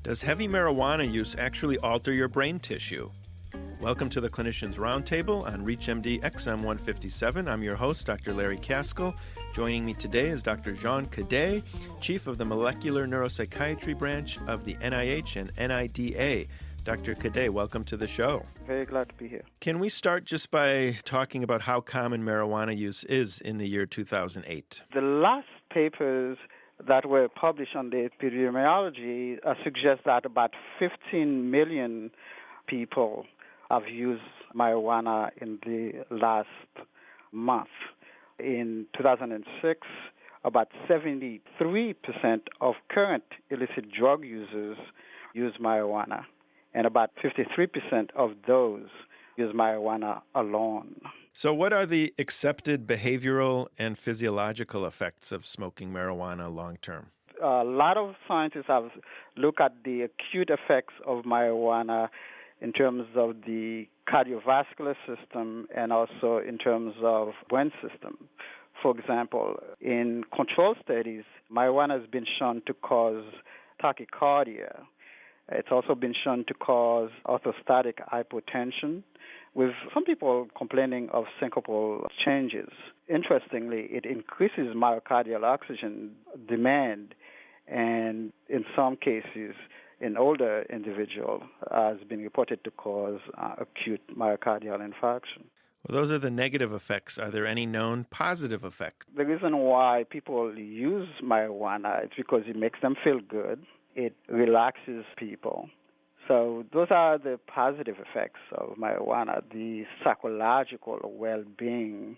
Does heavy marijuana use actually alter your brain tissue? Welcome to the Clinicians Roundtable on ReachMD XM157. I'm your host, Dr. Larry Kaskel. Joining me today is Dr. Lud Cadet, Chief of the Molecular Neuropsychiatry Branch of the NIH and NIDA. Dr. Cadet, welcome to the show. Very glad to be here. Can we start just by talking about how common marijuana use is in the year 2008? The last papers that were published on the epidemiology suggest that about 15 million people have used marijuana in the last month. In 2006, about 73% of current illicit drug users use marijuana, and about 53% of those use marijuana alone. So what are the accepted behavioral and physiological effects of smoking marijuana long term? A lot of scientists have looked at the acute effects of marijuana in terms of the cardiovascular system and also in terms of brain system. For example, in control studies, marijuana has been shown to cause tachycardia. It's also been shown to cause orthostatic hypotension, with some people complaining of syncopal changes. Interestingly, it increases myocardial oxygen demand, and in some cases, in older individuals, has been reported to cause acute myocardial infarction. Well, those are the negative effects. Are there any known positive effects? The reason why people use marijuana is because it makes them feel good. It relaxes people. So those are the positive effects of marijuana, the psychological well-being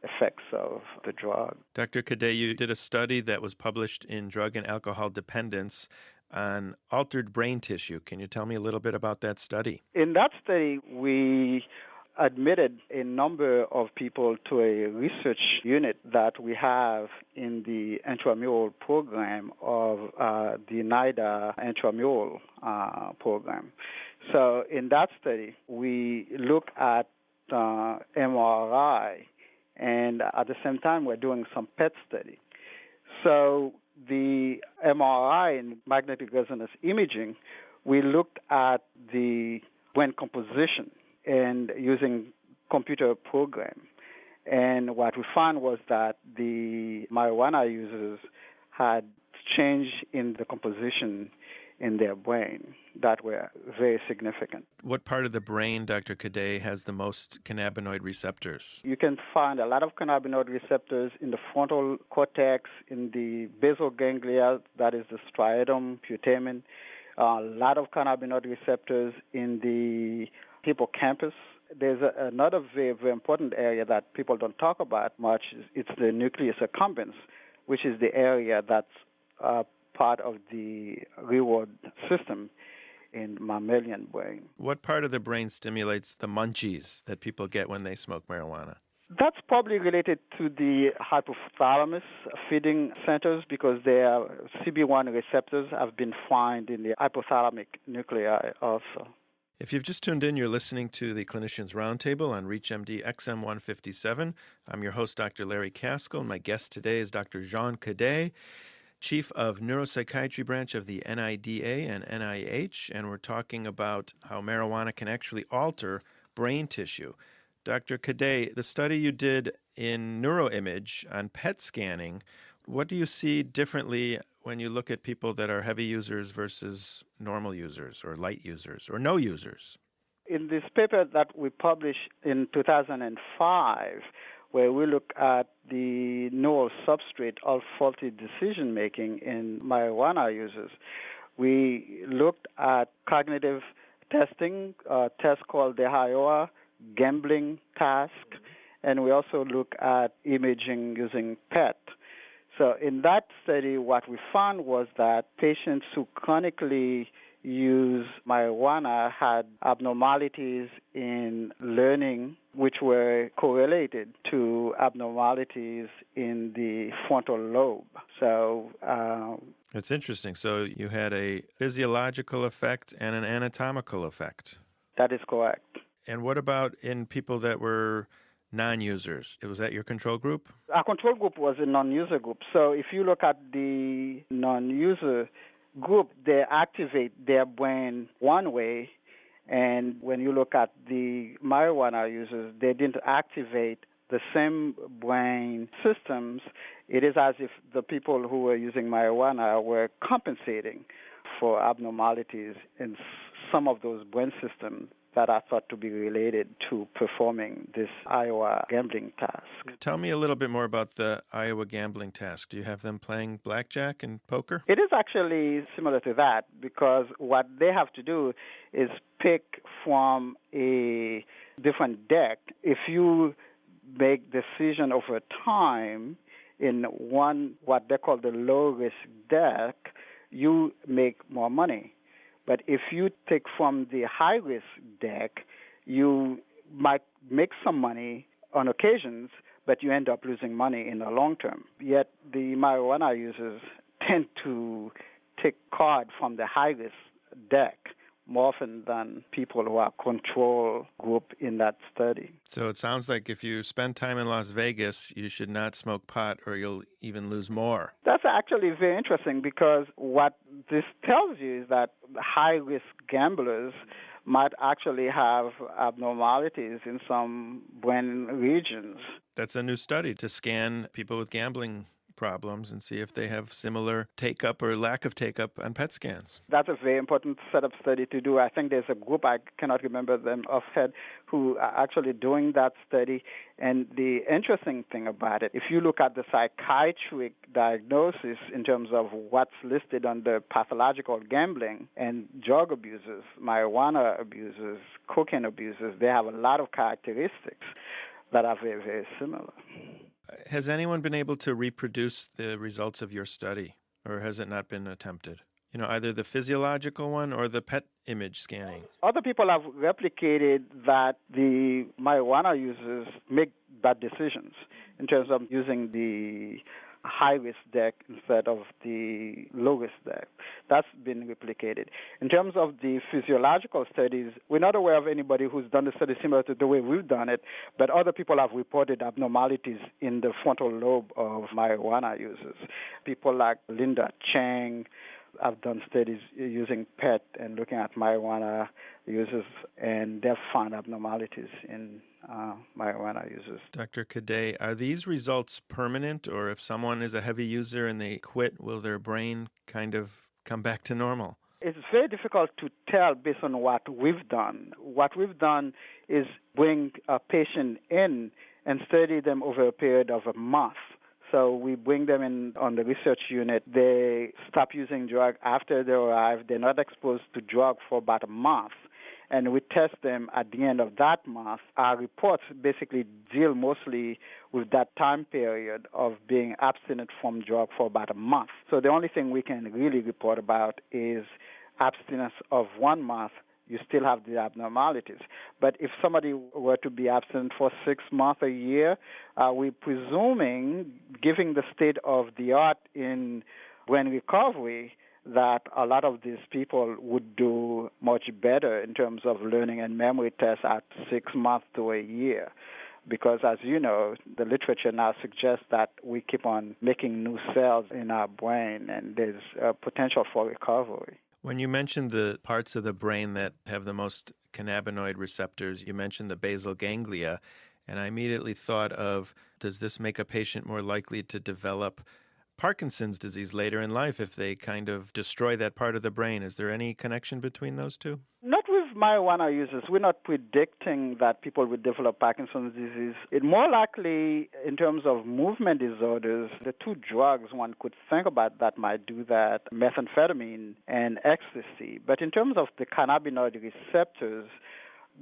effects of the drug. Dr. Cadet, you did a study that was published in Drug and Alcohol Dependence on altered brain tissue. Can you tell me a little bit about that study? In that study, we admitted a number of people to a research unit that we have in the intramural program of the NIDA intramural program. So in that study, we look at MRI, and at the same time, we're doing some PET study. So the MRI and magnetic resonance imaging, we looked at the brain composition and using computer program. And what we found was that the marijuana users had change in the composition in their brain that were very significant. What part of the brain, Dr. Cadet, has the most cannabinoid receptors? You can find a lot of cannabinoid receptors in the frontal cortex, in the basal ganglia, that is the striatum, putamen, a lot of cannabinoid receptors in the hippocampus. There's another very, very important area that people don't talk about much. It's the nucleus accumbens, which is the area that's part of the reward system in mammalian brain. What part of the brain stimulates the munchies that people get when they smoke marijuana? That's probably related to the hypothalamus feeding centers because their CB1 receptors have been found in the hypothalamic nuclei also. If you've just tuned in, you're listening to the Clinicians Roundtable on ReachMD XM157. I'm your host, Dr. Larry Kaskel, and my guest today is Dr. Lud Cadet, Chief of Neuropsychiatry Branch of the NIDA and NIH, and we're talking about how marijuana can actually alter brain tissue. Dr. Cadet, the study you did in neuroimage on PET scanning, what do you see differently when you look at people that are heavy users versus normal users or light users or no users? In this paper that we published in 2005, where we look at the neural substrate of faulty decision-making in marijuana users, we looked at cognitive testing, a test called the HIOA gambling task, and we also look at imaging using PET. So in that study, what we found was that patients who chronically use marijuana had abnormalities in learning, which were correlated to abnormalities in the frontal lobe. So it's interesting. So you had a physiological effect and an anatomical effect. That is correct. And what about in people that were non-users? Was that your control group? Our control group was a non-user group. So if you look at the non-user group, they activate their brain one way, and when you look at the marijuana users, they didn't activate the same brain systems. It is as if the people who were using marijuana were compensating for abnormalities in some of those brain systems that are thought to be related to performing this Iowa gambling task. Tell me a little bit more about the Iowa gambling task. Do you have them playing blackjack and poker? It is actually similar to that, because what they have to do is pick from a different deck. If you make decision over time in one, what they call the low-risk deck, you make more money. But if you take from the high-risk deck, you might make some money on occasions, but you end up losing money in the long term. Yet the marijuana users tend to take card from the high-risk deck more often than people who are control group in that study. So it sounds like if you spend time in Las Vegas, you should not smoke pot or you'll even lose more. That's actually very interesting, because what this tells you is that high-risk gamblers might actually have abnormalities in some brain regions. That's a new study to scan people with gambling problems and see if they have similar take-up or lack of take-up on PET scans. That's a very important set of study to do. I think there's a group, I cannot remember them offhand, who are actually doing that study. And the interesting thing about it, if you look at the psychiatric diagnosis in terms of what's listed under pathological gambling and drug abusers, marijuana abusers, cocaine abusers, they have a lot of characteristics that are very, very similar. Has anyone been able to reproduce the results of your study, or has it not been attempted? You know, either the physiological one or the PET image scanning. Other people have replicated that the marijuana users make bad decisions in terms of using the high-risk deck instead of the low-risk deck. That's been replicated. In terms of the physiological studies, we're not aware of anybody who's done a study similar to the way we've done it, but other people have reported abnormalities in the frontal lobe of marijuana users. People like Linda Chang have done studies using PET and looking at marijuana users, and they've found abnormalities in marijuana users. Dr. Cadet, are these results permanent, or if someone is a heavy user and they quit, will their brain kind of come back to normal? It's very difficult to tell based on what we've done. What we've done is bring a patient in and study them over a period of a month. So we bring them in on the research unit. They stop using drug after they arrive. They're not exposed to drug for about a month. And we test them at the end of that month. Our reports basically deal mostly with that time period of being abstinent from drug for about a month. So the only thing we can really report about is abstinence of 1 month. You still have the abnormalities. But if somebody were to be abstinent for 6 months, a year, we're presuming, given the state of the art in brain recovery, that a lot of these people would do much better in terms of learning and memory tests at 6 months to a year. Because, as you know, the literature now suggests that we keep on making new cells in our brain, and there's potential for recovery. When you mentioned the parts of the brain that have the most cannabinoid receptors, you mentioned the basal ganglia, and I immediately thought of, does this make a patient more likely to develop Parkinson's disease later in life if they kind of destroy that part of the brain? Is there any connection between those two? Not with marijuana users. We're not predicting that people will develop Parkinson's disease. It's more likely in terms of movement disorders. The two drugs one could think about that might do that, methamphetamine and ecstasy. But in terms of the cannabinoid receptors,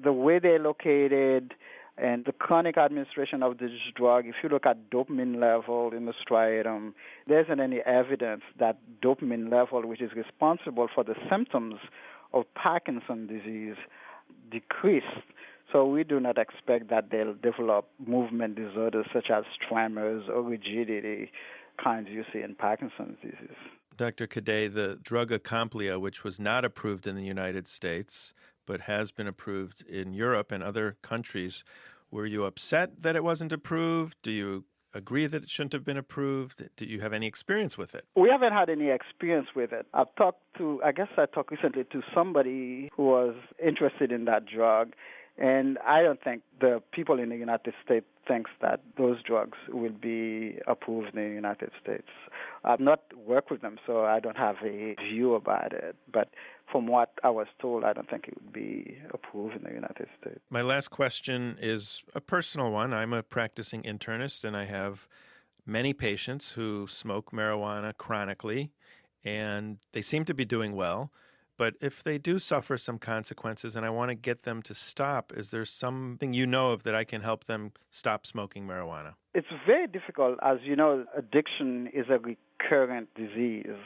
the way they're located and the chronic administration of this drug, if you look at dopamine level in the striatum, there isn't any evidence that dopamine level, which is responsible for the symptoms of Parkinson's disease, decreased. So we do not expect that they'll develop movement disorders such as tremors or rigidity, kinds you see in Parkinson's disease. Dr. Cadet, the drug Acomplia, which was not approved in the United States, but has been approved in Europe and other countries, were you upset that it wasn't approved? Do you agree that it shouldn't have been approved? Do you have any experience with it? We haven't had any experience with it. I talked recently to somebody who was interested in that drug, and I don't think the people in the United States thinks that those drugs will be approved in the United States. I've not worked with them, so I don't have a view about it. But from what I was told, I don't think it would be approved in the United States. My last question is a personal one. I'm a practicing internist, and I have many patients who smoke marijuana chronically, and they seem to be doing well. But if they do suffer some consequences and I want to get them to stop, is there something you know of that I can help them stop smoking marijuana? It's very difficult. As you know, addiction is a recurrent disease,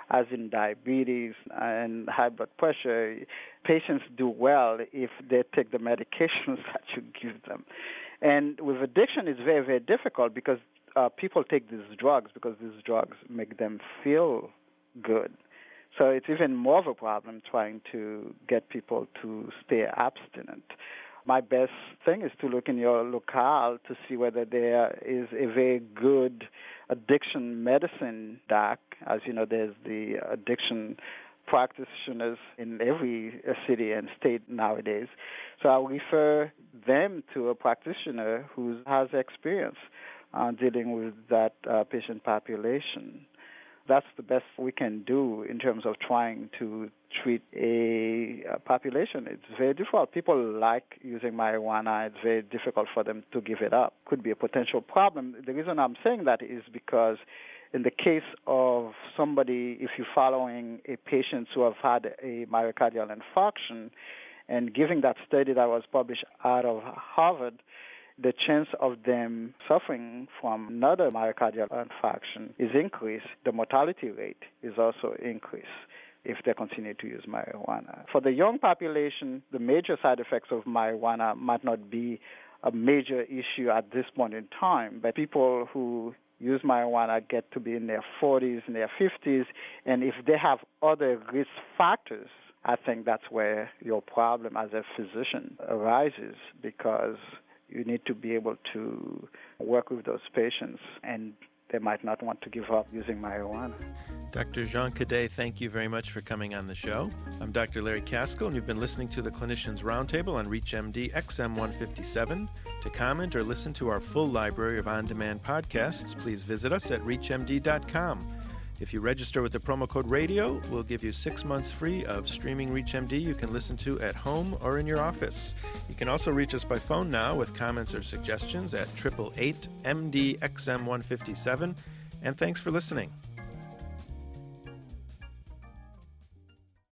as in diabetes and high blood pressure. Patients do well if they take the medications that you give them. And with addiction, it's very, very difficult because people take these drugs because these drugs make them feel good. So it's even more of a problem trying to get people to stay abstinent. My best thing is to look in your locale to see whether there is a very good addiction medicine doc. As you know, there's the addiction practitioners in every city and state nowadays. So I'll refer them to a practitioner who has experience dealing with that patient population. That's the best we can do in terms of trying to treat a population. It's very difficult. People like using marijuana. It's very difficult for them to give it up. Could be a potential problem. The reason I'm saying that is because in the case of somebody, if you're following a patient who have had a myocardial infarction and giving that study that was published out of Harvard, the chance of them suffering from another myocardial infarction is increased. The mortality rate is also increased if they continue to use marijuana. For the young population, the major side effects of marijuana might not be a major issue at this point in time, but people who use marijuana get to be in their 40s, in their 50s, and if they have other risk factors, I think that's where your problem as a physician arises, because you need to be able to work with those patients, and they might not want to give up using marijuana. Dr. Jean Cadet, thank you very much for coming on the show. I'm Dr. Larry Kaskel, and you've been listening to the Clinicians Roundtable on ReachMD XM 157. To comment or listen to our full library of on-demand podcasts, please visit us at reachmd.com. If you register with the promo code RADIO, we'll give you 6 months free of streaming ReachMD you can listen to at home or in your office. You can also reach us by phone now with comments or suggestions at 888-MD-XM157. And thanks for listening.